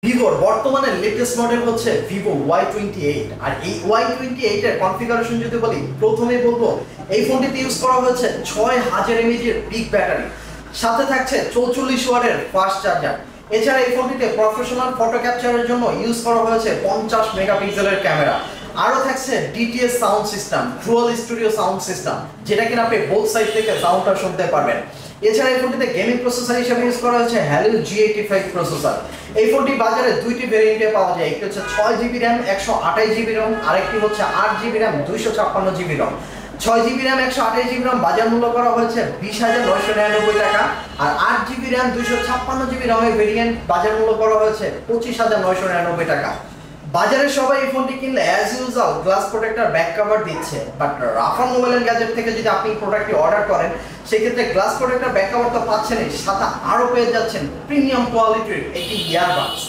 ভিভোর বর্তমানে latest model হচ্ছে ভিভো Y28 আর এই Y28 এর কনফিগারেশন যদি বলি প্রথমেই বলবো এই ফোনটিতে ইউজ করা হয়েছে 6000 mAh এর বিগ ব্যাটারি, সাথে থাকছে 44 ওয়াটের ফাস্ট চার্জার। এছাড়া এই ফোনটিতে প্রফেশনাল ফটো ক্যাপচারের জন্য ইউজ করা হয়েছে 50 মেগাপিক্সেলের ক্যামেরা। আরও থাকছে DTS sound system, dual studio sound system, যেটা কিনা আপনি বোথ সাইড থেকে সাউন্ডটা শুনতে পারবেন। এছাড়া এই ফোনটিতে গেমিং প্রসেসর হিসেবে ইউজ করা হয়েছে Helio G85 প্রসেসর। এই ফোনটি বাজারে দুইটি ভেরিয়েন্টে পাওয়া যায়, একটি হচ্ছে 6GB RAM 128GB ROM, আরেকটি হচ্ছে 8GB RAM 256GB ROM। 6GB RAM 128GB ROM বাজার মূল্য করা হয়েছে 20,999 টাকা, আর 8GB RAM 256GB ROM এর ভেরিয়েন্ট বাজার মূল্য করা হয়েছে 25,999 টাকা। বাজারে সবাই এই ফোনটি কিনলে as usual glass protector back cover দিচ্ছে, but Rafan mobile and gadget থেকে যদি আপনি প্রোডাক্টটি অর্ডার করেন সেক্ষেত্রে গ্লাস প্রোটেক্টর ব্যাক কভার তো পাচ্ছেনই, সাথে আরও পেয়ে যাচ্ছেন প্রিমিয়াম কোয়ালিটির একটি ইয়ারবাডস।